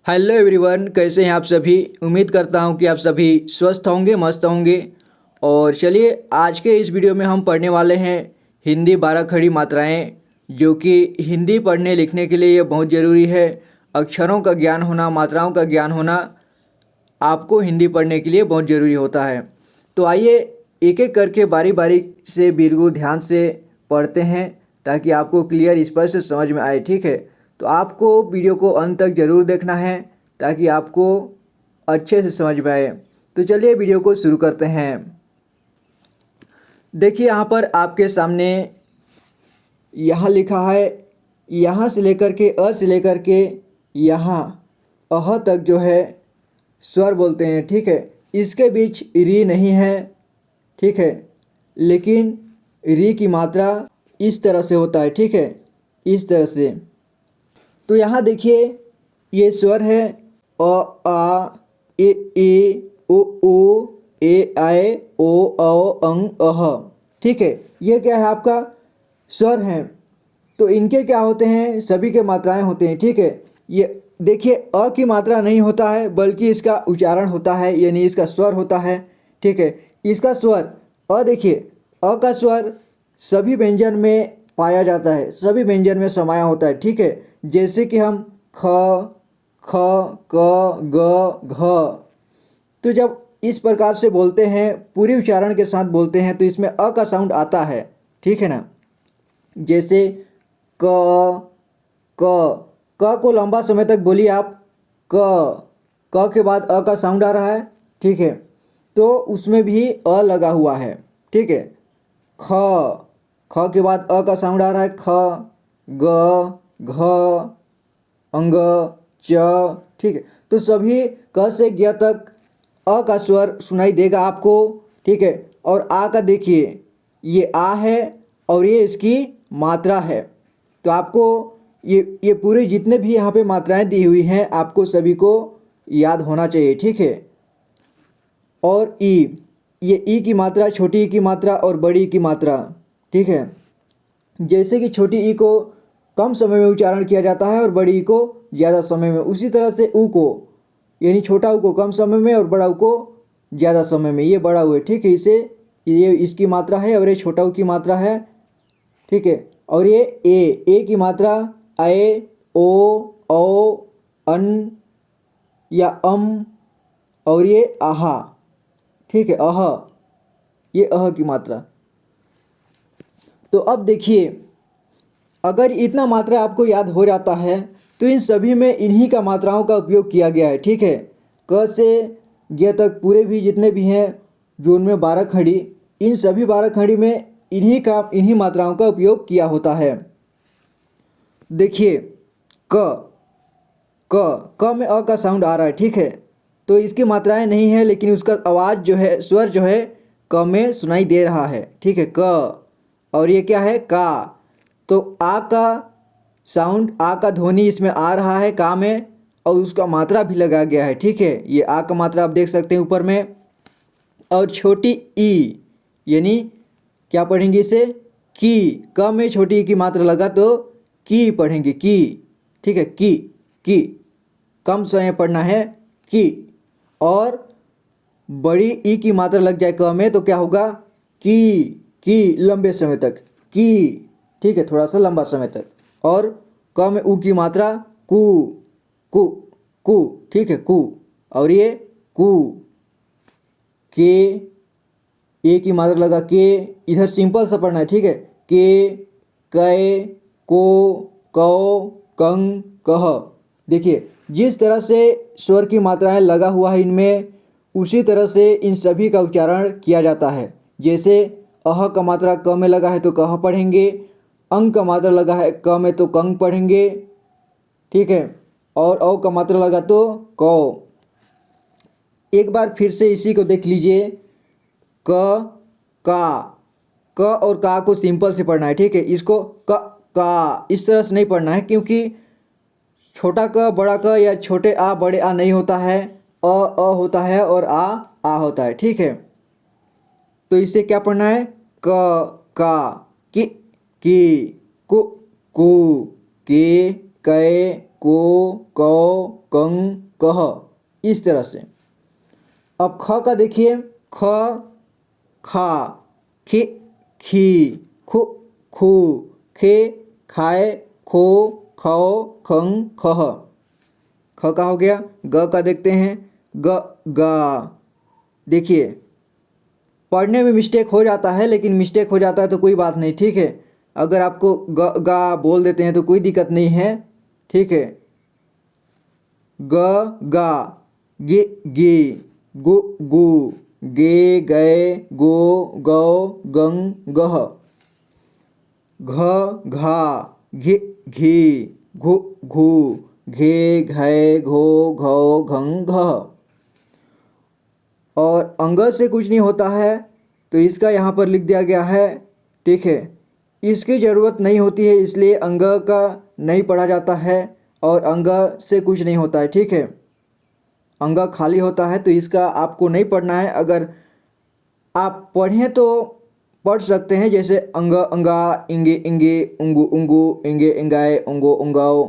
Hello everyone, कैसे हैं आप सभी। उम्मीद करता हूं कि आप सभी स्वस्थ होंगे, मस्त होंगे। और चलिए आज के इस वीडियो में हम पढ़ने वाले हैं हिंदी 12 खड़ी मात्राएं, जो कि हिंदी पढ़ने लिखने के लिए ये बहुत ज़रूरी है। अक्षरों का ज्ञान होना, मात्राओं का ज्ञान होना आपको हिंदी पढ़ने के लिए बहुत ज़रूरी होता है। तो आइए एक एक करके बारी बारी से बिल्कुल ध्यान से पढ़ते हैं, ताकि आपको क्लियर स्पष्ट समझ में आए। ठीक है, तो आपको वीडियो को अंत तक ज़रूर देखना है, ताकि आपको अच्छे से समझ में आए। तो चलिए वीडियो को शुरू करते हैं। देखिए यहाँ पर आपके सामने यहाँ लिखा है, यहाँ से लेकर के अ से लेकर के यहाँ अह तक जो है स्वर बोलते हैं। ठीक है, इसके बीच री नहीं है। ठीक है, लेकिन री की मात्रा इस तरह से होता है। ठीक है, इस तरह से। तो यहाँ देखिए ये स्वर है अ, आ, ए ओ ए आए ओ अंग अह। ठीक है, ये क्या है, आपका स्वर हैं। तो इनके क्या होते हैं, सभी के मात्राएं होते हैं। ठीक है, ये देखिए अ की मात्रा नहीं होता है, बल्कि इसका उच्चारण होता है, यानी इसका स्वर होता है। ठीक है, इसका स्वर अ, देखिए अ का स्वर सभी व्यंजन में पाया जाता है, सभी व्यंजन में समाया होता है। ठीक है, जैसे कि हम ख, ख, क, ग, घ। तो जब इस प्रकार से बोलते हैं, पूरी उच्चारण के साथ बोलते हैं, तो इसमें अ का साउंड आता है। ठीक है ना। जैसे क, क को लंबा समय तक बोलिए आप। क के बाद अ का साउंड आ रहा है। ठीक है, तो उसमें भी अ लगा हुआ है। ठीक है, ख के बाद अ का साउंड आ रहा है। ख, ग, घ, अंग, च। ठीक है, तो सभी क से ज्ञ तक अ का स्वर सुनाई देगा आपको। ठीक है, और आ का देखिए ये आ है और ये इसकी मात्रा है। तो आपको ये पूरे जितने भी यहाँ पे मात्राएं दी हुई हैं, आपको सभी को याद होना चाहिए। ठीक है, और ई, ये ई की मात्रा, छोटी ई की मात्रा और बड़ी ई की मात्रा। ठीक है, जैसे कि छोटी ई को कम समय में उच्चारण किया जाता है और बड़ी ई को ज़्यादा समय में, उसी तरह से ऊ को, यानी छोटा ऊ को कम समय में और बड़ा ऊ को ज़्यादा समय में। ये बड़ा ऊ है। ठीक है, इसे ये इसकी मात्रा है और ये छोटा ऊ की मात्रा है। ठीक है, और ये ए की मात्रा ए, ओ, अन या और ये आहा। ठीक है, अह, ये अह की मात्रा। तो अब देखिए, अगर इतना मात्रा आपको याद हो जाता है, तो इन सभी में इन्हीं का मात्राओं का उपयोग किया गया है। ठीक है, क से ज्ञ तक पूरे भी जितने भी हैं, जो उनमें 12 खड़ी, इन सभी 12 खड़ी में इन्हीं मात्राओं का उपयोग किया होता है। देखिए क क में अ का साउंड आ रहा है। ठीक है, तो इसकी मात्राएं नहीं है, लेकिन उसका आवाज़ जो है, स्वर जो है क में सुनाई दे रहा है। ठीक है, क, और ये क्या है, का। तो आ का साउंड, आ का ध्वनि इसमें आ रहा है का में, और उसका मात्रा भी लगा गया है। ठीक है, ये आ का मात्रा आप देख सकते हैं ऊपर में। और छोटी ई, यानी क्या पढ़ेंगे इसे, की। क में छोटी ई की मात्रा लगा तो की पढ़ेंगे, की। ठीक है, की कम समय पढ़ना है, की। और बड़ी ई की मात्रा लग जाए क में, तो क्या होगा, की लंबे समय तक, की। ठीक है, थोड़ा सा लंबा समय तक। और क में ऊ की मात्रा कु, कु, कु। ठीक है, कु। और ये कु, के, ए की मात्रा लगा के। इधर सिंपल सा पढ़ना है। ठीक है, के, कै, को, कौ, कंग, कह। देखिए जिस तरह से स्वर की मात्राएं लगा हुआ है इनमें, उसी तरह से इन सभी का उच्चारण किया जाता है। जैसे अह का मात्रा क में लगा है तो कह पढ़ेंगे, अंग का मात्रा लगा है क में तो कंग पढ़ेंगे। ठीक है, और औ का मात्रा लगा तो कौ। एक बार फिर से इसी को देख लीजिए, क, का और का को सिंपल से पढ़ना है। ठीक है, इसको का इस तरह से नहीं पढ़ना है, क्योंकि छोटा क, बड़ा क या छोटे आ, बड़े आ नहीं होता है। अ होता है और आ होता है। ठीक है, तो इसे क्या पढ़ना है, का, कि, कु, के, कै, को, कौ, कं, कह, इस तरह से। अब ख का देखिए, ख, खा, खि, खी, खु, खू, खे, खाए, खो, खौ, खं, खह। ख का हो गया। ग का देखते हैं, ग, गा। देखिए पढ़ने में मिस्टेक हो जाता है, लेकिन मिस्टेक हो जाता है तो कोई बात नहीं, ठीक है। अगर आपको ग, गा बोल देते हैं तो कोई दिक्कत नहीं है, ठीक है। ग, गा, गे, गे, गु, गु, गे, गए, गो, गौ, गं, गह। घ, घा, घि, घी, घु, घू, घे, घै, घो, घौ, घं, घ। और अंग से कुछ नहीं होता है तो इसका यहाँ पर लिख दिया गया है, ठीक है। इसकी ज़रूरत नहीं होती है, इसलिए अंग का नहीं पढ़ा जाता है और अंग से कुछ नहीं होता है, ठीक है। अंग खाली होता है तो इसका आपको नहीं पढ़ना है। अगर आप पढ़ें तो पढ़ सकते हैं, जैसे अंग, अंगा, इंगे, इंगे, उंगु, उंगु, इंगे, इंगाए, उंगो, उंगाओ,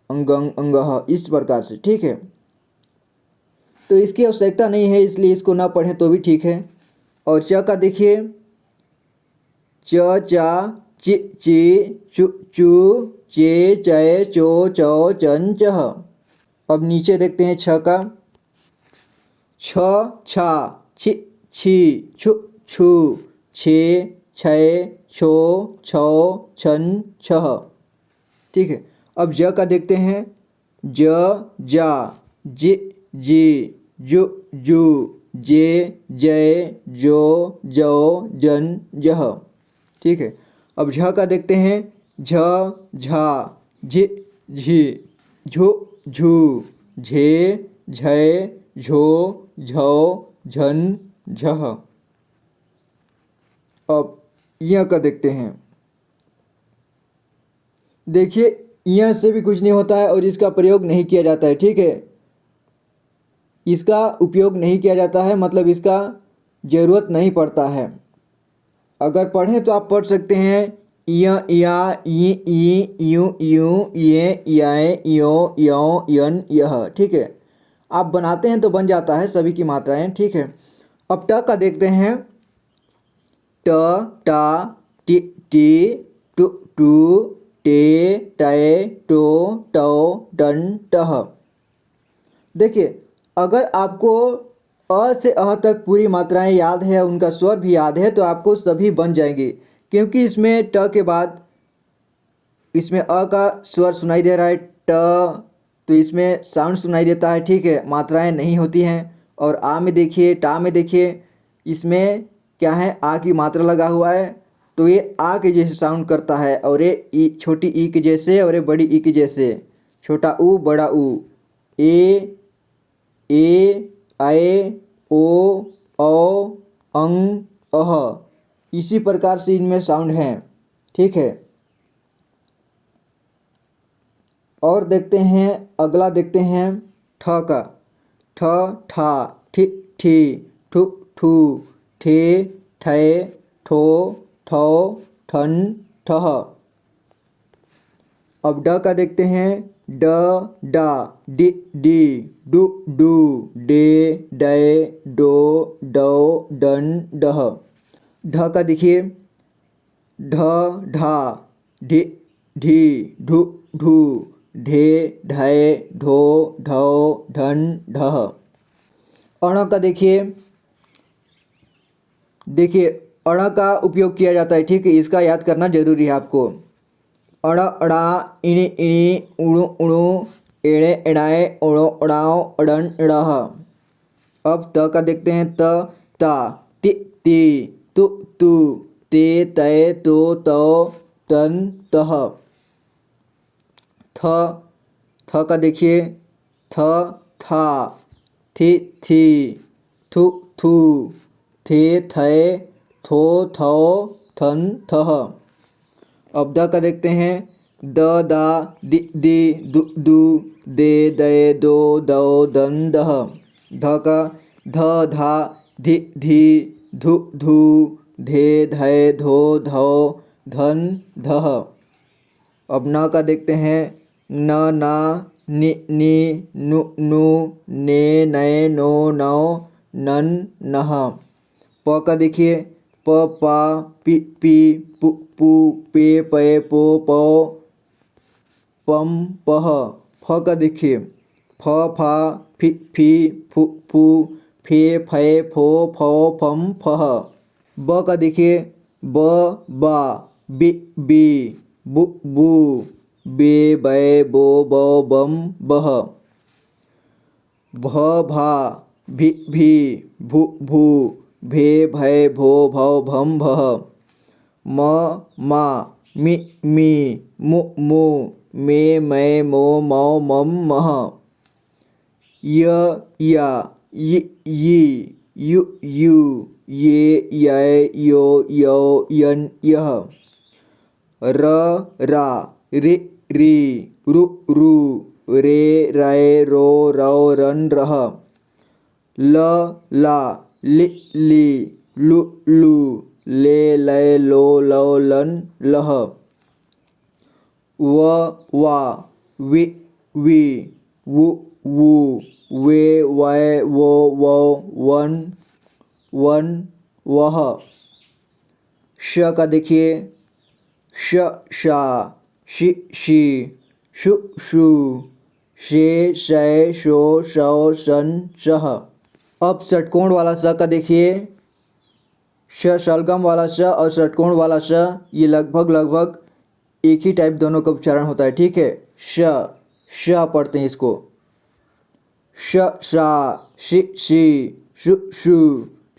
अंगं, अंगह, इस प्रकार से, ठीक है। तो इसकी आवश्यकता नहीं है, इसलिए इसको ना पढ़ें तो भी ठीक है। और च का देखिए, च, चा, चि, ची, चु, चू, चे, चे, चो, चौ, चन, चह। अब नीचे देखते हैं छ का, छ, छा, छी, छी, छु, छू, छे, छय, छो, छौ, छन, छह, ठीक है। अब ज का देखते हैं, ज, जा, जे, जी, जु, जू, जे, जय, जो, जौ, जन, जह, ठीक है। अब झ का देखते हैं, झ, झा, झि, झी, झु, झू, झे, झय, झो, झौ, झन, झह। अब य का देखते हैं। देखिए य से भी कुछ नहीं होता है और इसका प्रयोग नहीं किया जाता है, ठीक है। इसका उपयोग नहीं किया जाता है, मतलब इसका ज़रूरत नहीं पड़ता है। अगर पढ़ें तो आप पढ़ सकते हैं, य, या, ई, यू, ये, याय, यो, यौ, यन, यह, ठीक है। आप बनाते हैं तो बन जाता है सभी की मात्राएं, ठीक है। अब ट का देखते हैं, ट, टा, टी, टी, टू, टू, टे, टय, टो, टौ, टन, टह। देखिए अगर आपको अ से अह तक पूरी मात्राएं याद है, उनका स्वर भी याद है, तो आपको सभी बन जाएंगे। क्योंकि इसमें ट के बाद इसमें अ का स्वर सुनाई दे रहा है, ट, तो इसमें साउंड सुनाई देता है, ठीक है, मात्राएं नहीं होती हैं। और आ में देखिए, टा में देखिए, इसमें क्या है, आ की मात्रा लगा हुआ है, तो ये आ के जैसे साउंड करता है, और ये ई, छोटी ई के जैसे, और ये बड़ी ई के जैसे, छोटा ऊ बड़ा ऊ, ए, आए, ओ, औ, अंग, अह, इसी प्रकार से इनमें साउंड हैं, ठीक है। और देखते हैं, अगला देखते हैं ठ का, ठ, ठा, ठी, ठी, ठु, ठू, ठे, ठय, ठो, ठौ, ठन, ठह। अब ड का देखते हैं, ड, डा, डि, डी, डु, डू, डे, डय, डो, डौ, डन, डह। ढ का देखिए, ढ, ढा, ढि, ढी, ढु, ढू, ढे, ढय, ढो, ढौ, ढन, ढह। अण का देखिए, अण का उपयोग किया जाता है, ठीक है, इसका याद करना जरूरी है आपको। अड़, अड़ा, इणी, इणी, उणु, उणु, एड़े, एड़ाए, ओड़ो, ओड़ाओ, अड़न, अड़ह। अब त का देखते हैं, त, ता, ति, ती, तु, तू, ते, तय, तो, तौ, तन, तह। थ का देखिए, थ, था, थि, थी, थु, थू, थे, थय, थो, थौ, थन, थह। अब द का देखते हैं, द, दा, दि, दी, दु, दू, दे, दय, दो, दौ, दन, दह। ध का, ध, धा, धि, धी, धु, धू, धे, धय, धो, धौ, धन, धह। अब न का देखते हैं, न, ना, नि नी नु नु ने नए नो नौ नन नह। प का देखिए प पा पी पी पु पू पे पे पो पौ पम पह। फ का देखिए फ फा फि फी फु फू फे फे फो फौ फम फह। ब का देखिए ब बा बी बी बु बू बे बै बो बौ बम बह। भ भा भी भी भू भू भे भै भो भौ भम भह। म मा मी मी मु मु मे मै मो मौ मम मह। य या यि यी यु यू ये यै यो यौ यन यह। र रा रि री रु रू रे रै रो रौ रन रह। ल ला लि ली लु लू ले लै लो लौ लन लह। व वा वि वी वु वू वे वै वो वौ वन वन वह। श का देखिए श शा शि शी शु शू शे शै शो शौ शन शह। अब षटकोण वाला स का देखिए श शलगम वाला श और षटकोण वाला श ये लगभग एक ही टाइप दोनों का उच्चारण होता है, ठीक है। श पढ़ते हैं इसको श शा शि शी शु शू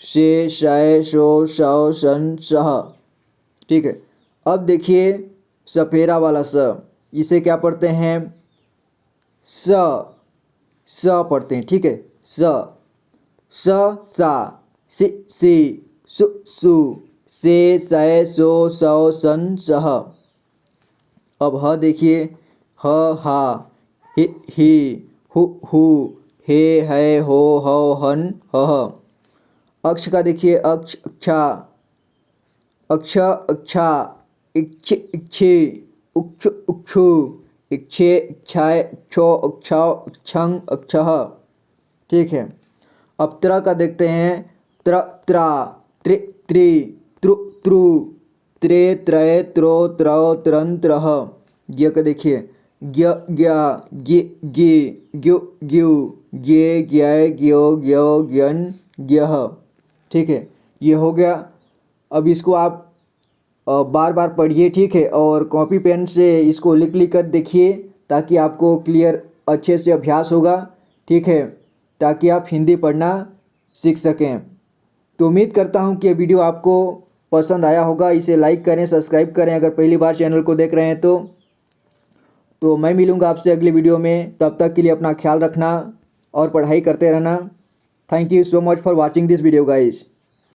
शे शै शो शौ शन शह, ठीक है। अब देखिए सफेरा वाला स, इसे क्या पढ़ते हैं स पढ़ते हैं, ठीक है। स सा सि सी सु सु से सै सो सौ सन सह। अब ह देखिए ह हा हि ही हु हु हे है हो हौ हन हह। अक्ष का देखिए अक्ष अक्षा अक्ष अक्षा इक्ष इक्षे उक्ष उक्षु इक्षे इक्षाय क्षो अक्षाओ अक्षंग अक्षः, ठीक है। अब त्र का देखते हैं त्र त्रा त्रि त्रित्रुत्रु त्रे त्रय त्रो त्रौ त्रन त्रह। ज्ञ का देखिए ज्ञ ज्ञा गे गे ग्यु ग्यू गे ज्ञय ग्यो ग्यो ज्ञन ज्ञः, ठीक है। ये हो गया। अब इसको आप बार बार पढ़िए, ठीक है, और कॉपी पेन से इसको लिख कर देखिए ताकि आपको क्लियर अच्छे से अभ्यास होगा, ठीक है, ताकि आप हिंदी पढ़ना सीख सकें। तो उम्मीद करता हूँ कि ये वीडियो आपको पसंद आया होगा। इसे लाइक करें, सब्सक्राइब करें अगर पहली बार चैनल को देख रहे हैं तो मैं मिलूँगा आपसे अगली वीडियो में। तब तक के लिए अपना ख्याल रखना और पढ़ाई करते रहना। Thank you so much for watching this video guys.